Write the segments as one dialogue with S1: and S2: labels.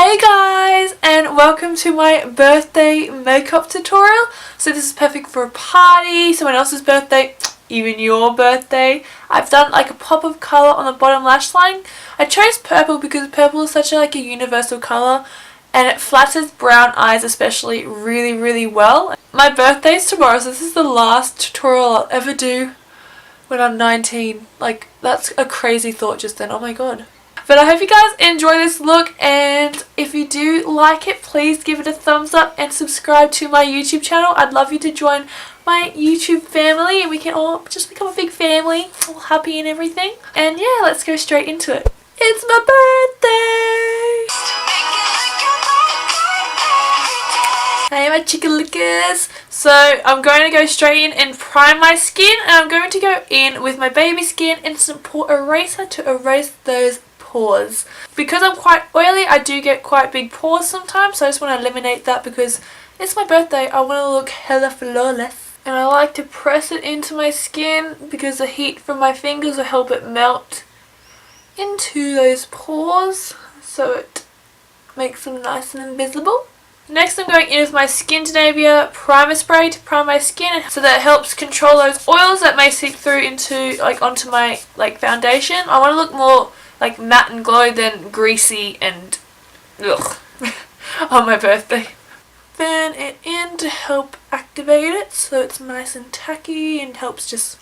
S1: Hey guys, and welcome to my birthday makeup tutorial. So this is perfect for a party, someone else's birthday, even your birthday. I've done like a pop of colour on the bottom lash line. I chose purple because purple is such a universal colour and it flatters brown eyes especially really well. My birthday's tomorrow, so this is the last tutorial I'll ever do when I'm 19. Like, that's a crazy thought just then, oh my god. But I hope you guys enjoy this look, and if you do like it, please give it a thumbs up and subscribe to my YouTube channel. I'd love you to join my YouTube family and we can all just become a big family, all happy and everything. And yeah, let's go straight into it. It's my birthday! Hey my chicken lickers! So I'm going to go straight in and prime my skin, and I'm going to go in with my baby skin and some pore eraser to erase those pores. Because I'm quite oily, I do get quite big pores sometimes, so I just want to eliminate that because it's my birthday. I want to look hella flawless. And I like to press it into my skin because the heat from my fingers will help it melt into those pores so it makes them nice and invisible. Next I'm going in with my Skin Navia primer spray to prime my skin so that it helps control those oils that may seep through into onto my foundation. I want to look more like matte and glow than greasy and ugh on my birthday. Fan it in to help activate it so it's nice and tacky and helps just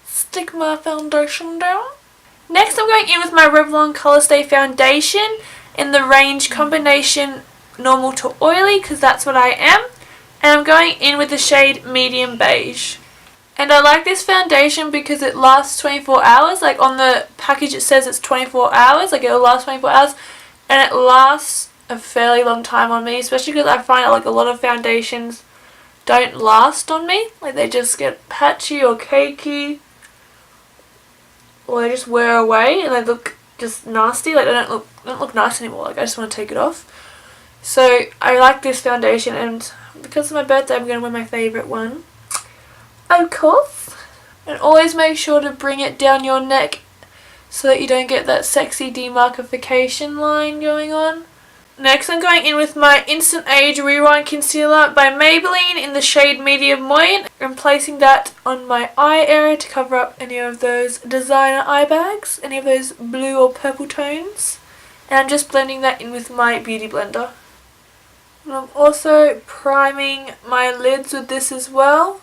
S1: stick my foundation down. Next I'm going in with my Revlon Color Stay foundation in the range combination normal to oily because that's what I am, and I'm going in with the shade medium beige. And I like this foundation because it lasts 24 hours. Like on the package it says it's 24 hours, like it'll last 24 hours, and it lasts a fairly long time on me, especially because I find a lot of foundations don't last on me. Like they just get patchy or cakey, or they just wear away and they look just nasty. Like they don't look nice anymore. Like I just want to take it off. So I like this foundation, and because it's my birthday I'm going to wear my favourite one, of course. And always make sure to bring it down your neck so that you don't get that sexy demarcation line going on. Next I'm going in with my Instant Age Rewind Concealer by Maybelline in the shade Medium Moyen, and placing that on my eye area to cover up any of those designer eye bags, any of those blue or purple tones. And I'm just blending that in with my Beauty Blender. And I'm also priming my lids with this as well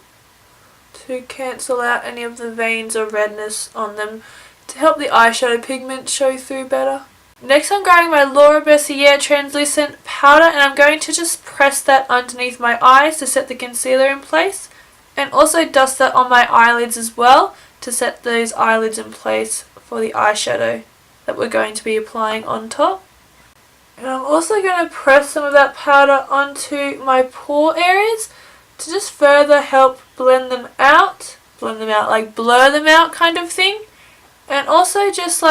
S1: to cancel out any of the veins or redness on them to help the eyeshadow pigment show through better. Next I'm grabbing my Laura Mercier translucent powder, and I'm going to just press that underneath my eyes to set the concealer in place, and also dust that on my eyelids as well to set those eyelids in place for the eyeshadow that we're going to be applying on top. And I'm also going to press some of that powder onto my pore areas to just further help blend them out, like blur them out kind of thing. And also just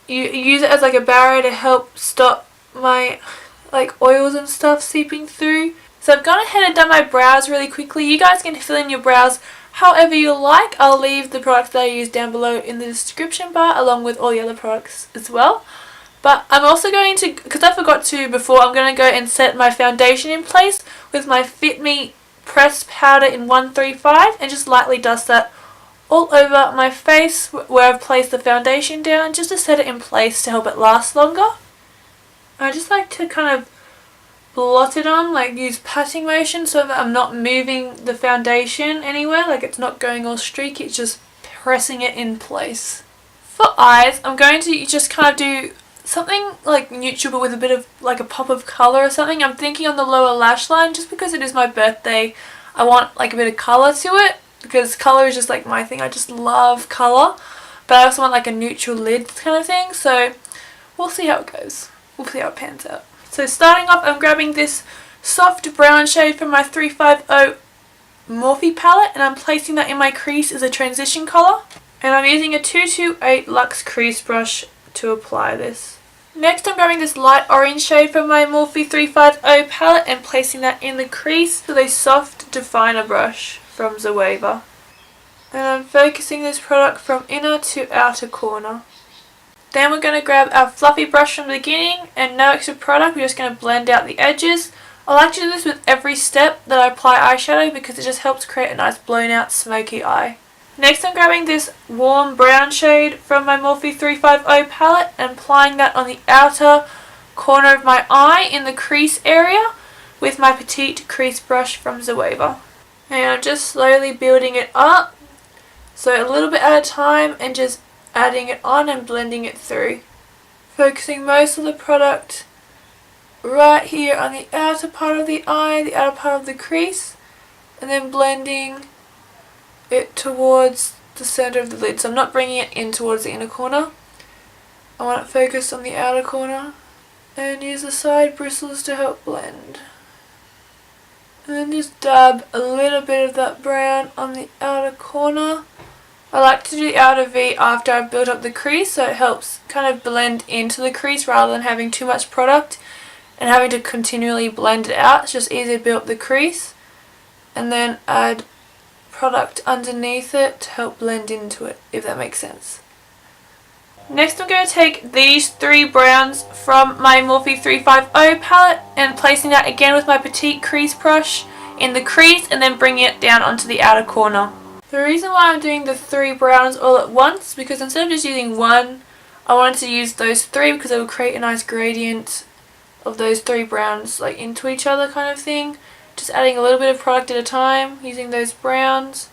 S1: you use it as a barrier to help stop my oils and stuff seeping through. So I've gone ahead and done my brows really quickly. You guys can fill in your brows however you like. I'll leave the products that I use down below in the description bar along with all the other products as well. But I'm also going to, because I forgot to before, I'm going to go and set my foundation in place with my Fit Me pressed powder in 135 and just lightly dust that all over my face where I've placed the foundation down, just to set it in place to help it last longer. I just like to kind of blot it on, use patting motion so that I'm not moving the foundation anywhere, it's not going all streaky, it's just pressing it in place. For eyes, I'm going to just kind of do something neutral but with a bit of a pop of colour or something. I'm thinking on the lower lash line, just because it is my birthday I want a bit of colour to it, because colour is just my thing. I just love colour, but I also want a neutral lid kind of thing, so we'll see how it goes. We'll see how it pans out. So starting off, I'm grabbing this soft brown shade from my 350 Morphe palette, and I'm placing that in my crease as a transition colour, and I'm using a 228 Luxe crease brush to apply this. Next I'm grabbing this light orange shade from my Morphe 350 palette and placing that in the crease with a soft definer brush from Zoeva. And I'm focusing this product from inner to outer corner. Then we're going to grab our fluffy brush from the beginning and no extra product, we're just going to blend out the edges. I like to do this with every step that I apply eyeshadow because it just helps create a nice blown out smoky eye. Next I'm grabbing this warm brown shade from my Morphe 350 palette and applying that on the outer corner of my eye in the crease area with my petite crease brush from Zoeva. And I'm just slowly building it up, so a little bit at a time and just adding it on and blending it through. Focusing most of the product right here on the outer part of the eye, the outer part of the crease, and then blending it towards the center of the lid. So I'm not bringing it in towards the inner corner. I want it focused on the outer corner, and use the side bristles to help blend. And then just dab a little bit of that brown on the outer corner. I like to do the outer V after I've built up the crease, so it helps kind of blend into the crease rather than having too much product and having to continually blend it out. It's just easier to build up the crease and then add product underneath it to help blend into it, if that makes sense. Next I'm going to take these three browns from my Morphe 350 palette and placing that again with my petite crease brush in the crease and then bringing it down onto the outer corner. The reason why I'm doing the three browns all at once, because instead of just using one, I wanted to use those three because it will create a nice gradient of those three browns like into each other kind of thing. Just adding a little bit of product at a time, using those browns,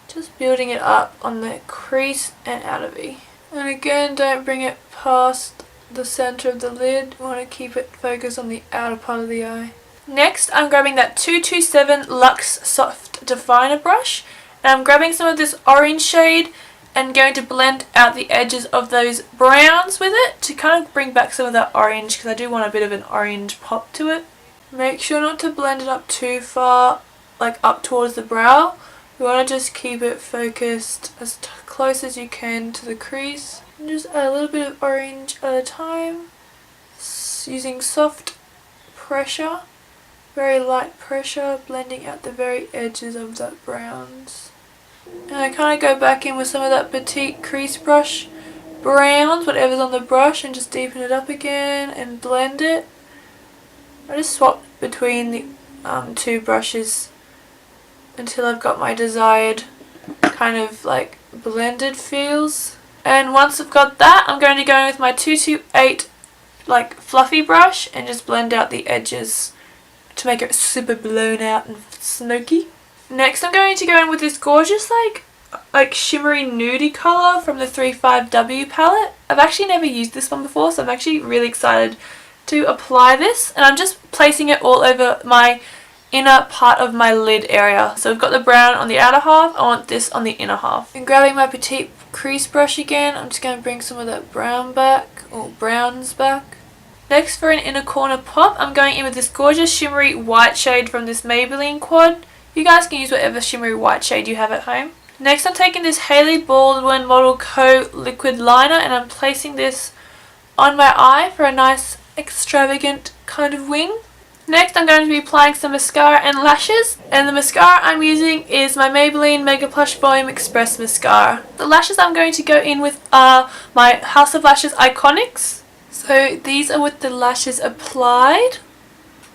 S1: just building it up on the crease and outer V. And again, don't bring it past the center of the lid, you want to keep it focused on the outer part of the eye. Next I'm grabbing that 227 Luxe Soft Definer brush and I'm grabbing some of this orange shade and going to blend out the edges of those browns with it to kind of bring back some of that orange because I do want a bit of an orange pop to it. Make sure not to blend it up too far, like up towards the brow. You want to just keep it focused as close as you can to the crease. And just add a little bit of orange at a time, using soft pressure, very light pressure, blending out the very edges of that browns. And I kind of go back in with some of that petite crease brush browns, whatever's on the brush, and just deepen it up again and blend it. I just swap between the two brushes until I've got my desired kind of like blended feels. And once I've got that, I'm going to go in with my 228 like fluffy brush and just blend out the edges to make it super blown out and smoky. Next I'm going to go in with this gorgeous like shimmery nudie colour from the 35W palette. I've actually never used this one before, so I'm actually really excited to apply this, and I'm just placing it all over my inner part of my lid area. So I've got the brown on the outer half, I want this on the inner half. And grabbing my petite crease brush again, I'm just going to bring some of that brown back, or browns back. Next, for an inner corner pop, I'm going in with this gorgeous shimmery white shade from this Maybelline quad. You guys can use whatever shimmery white shade you have at home. Next I'm taking this Hailey Baldwin Model Co liquid liner and I'm placing this on my eye for a nice extravagant kind of wing. Next I'm going to be applying some mascara and lashes, and the mascara I'm using is my Maybelline Mega Plush Volume Express Mascara. The lashes I'm going to go in with are my House of Lashes Iconics. So these are with the lashes applied.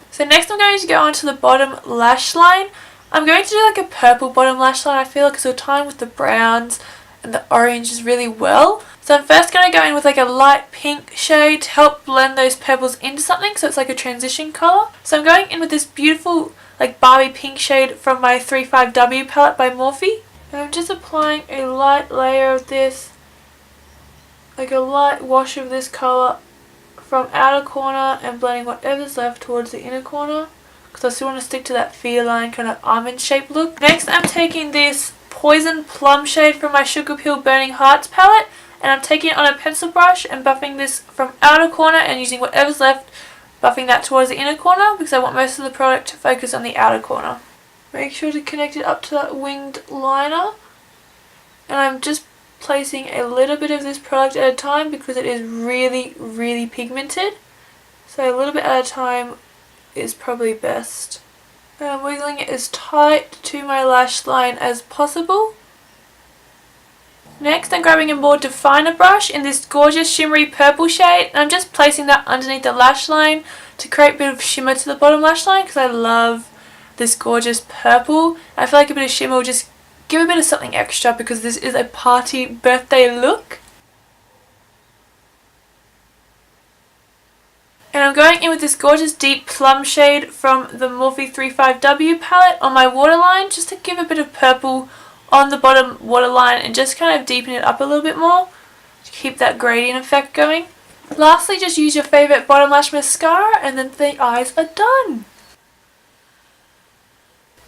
S1: So next I'm going to go on to the bottom lash line. I'm going to do like a purple bottom lash line, I feel like, because it'll tie in with the browns and the oranges really well. So I'm first going to go in with like a light pink shade to help blend those purples into something, so it's like a transition colour. So I'm going in with this beautiful like Barbie pink shade from my 35W palette by Morphe. And I'm just applying a light layer of this, like a light wash of this colour from outer corner and blending whatever's left towards the inner corner, because I still want to stick to that feline kind of almond shaped look. Next I'm taking this Poison Plum shade from my Sugar Peel Burning Hearts palette, and I'm taking it on a pencil brush and buffing this from outer corner and using whatever's left, buffing that towards the inner corner because I want most of the product to focus on the outer corner. Make sure to connect it up to that winged liner, and I'm just placing a little bit of this product at a time because it is really pigmented, so a little bit at a time is probably best. And I'm wiggling it as tight to my lash line as possible. Next I'm grabbing a more definer brush in this gorgeous shimmery purple shade, and I'm just placing that underneath the lash line to create a bit of shimmer to the bottom lash line because I love this gorgeous purple. I feel like a bit of shimmer will just give a bit of something extra because this is a party birthday look. And I'm going in with this gorgeous deep plum shade from the Morphe 35W palette on my waterline just to give a bit of purple on the bottom waterline and just kind of deepen it up a little bit more to keep that gradient effect going. Lastly, just use your favourite bottom lash mascara and then the eyes are done.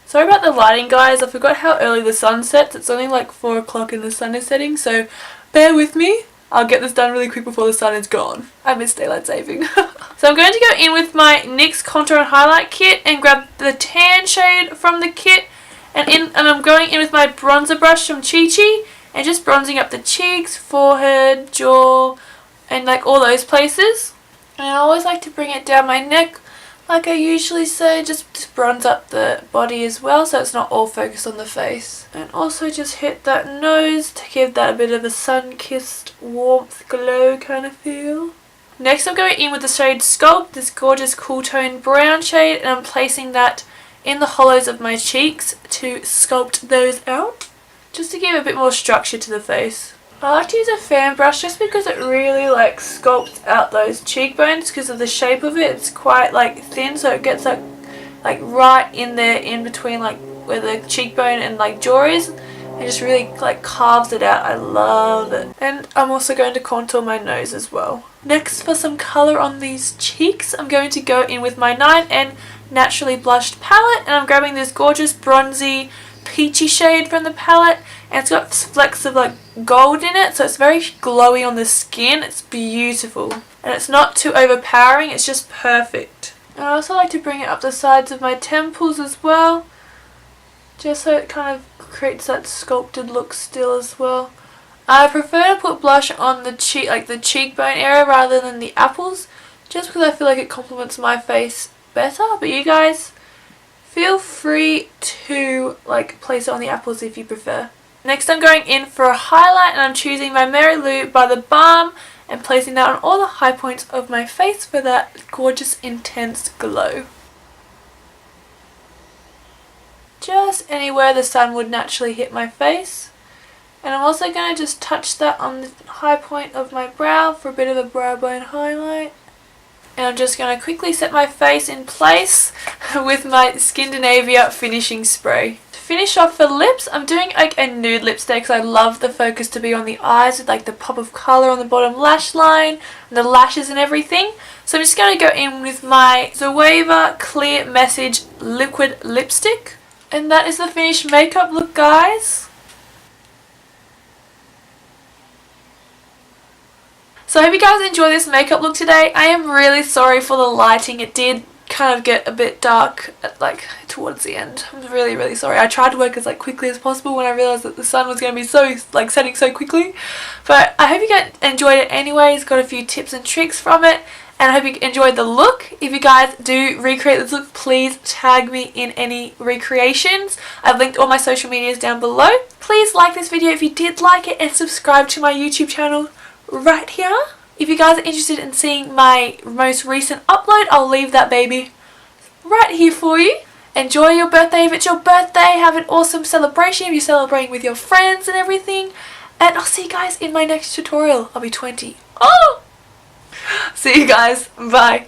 S1: Sorry about the lighting, guys. I forgot how early the sun sets. It's only like 4 o'clock and the sun is setting, so bear with me. I'll get this done really quick before the sun is gone. I miss daylight saving. So I'm going to go in with my NYX Contour and Highlight kit and grab the tan shade from the kit. And I'm going in with my bronzer brush from Chi Chi and just bronzing up the cheeks, forehead, jaw, and like all those places. And I always like to bring it down my neck like I usually say, just to bronze up the body as well so it's not all focused on the face. And also just hit that nose to give that a bit of a sun-kissed warmth glow kind of feel. Next I'm going in with the shade Sculpt, this gorgeous cool tone brown shade, and I'm placing that in the hollows of my cheeks to sculpt those out, just to give a bit more structure to the face. I like to use a fan brush just because it really like sculpts out those cheekbones because of the shape of it. It's quite like thin, so it gets like right in there in between like where the cheekbone and like jaw is. It just really like carves it out. I love it. And I'm also going to contour my nose as well. Next, for some colour on these cheeks, I'm going to go in with my 9N Naturally Blushed palette, and I'm grabbing this gorgeous bronzy peachy shade from the palette, and it's got flecks of like gold in it, so it's very glowy on the skin. It's beautiful and it's not too overpowering, it's just perfect. And I also like to bring it up the sides of my temples as well, just so it kind of creates that sculpted look still as well. I prefer to put blush on the cheek, like the cheekbone area rather than the apples, just because I feel like it complements my face better, but you guys feel free to like place it on the apples if you prefer. Next I'm going in for a highlight, and I'm choosing my Mary Lou by the Balm and placing that on all the high points of my face for that gorgeous intense glow. Just anywhere the sun would naturally hit my face. And I'm also going to just touch that on the high point of my brow for a bit of a brow bone highlight. And I'm just going to quickly set my face in place with my Skindinavia finishing spray. To finish off for lips, I'm doing like a nude lipstick because I love the focus to be on the eyes with like the pop of colour on the bottom lash line and the lashes and everything. So I'm just going to go in with my Zoeva Clear Message Liquid Lipstick. And that is the finished makeup look, guys. So I hope you guys enjoy this makeup look today. I am really sorry for the lighting. It did kind of get a bit dark at, like towards the end. I'm really sorry. I tried to work as like quickly as possible when I realised that the sun was going to be so like setting so quickly. But I hope you guys enjoyed it anyways. Got a few tips and tricks from it. And I hope you enjoyed the look. If you guys do recreate this look, please tag me in any recreations. I've linked all my social medias down below. Please like this video if you did like it, and subscribe to my YouTube channel right here. If you guys are interested in seeing my most recent upload, I'll leave that baby right here for you. Enjoy your birthday if it's your birthday. Have an awesome celebration if you're celebrating with your friends and everything. And I'll see you guys in my next tutorial. I'll be 20. Oh! See you guys. Bye.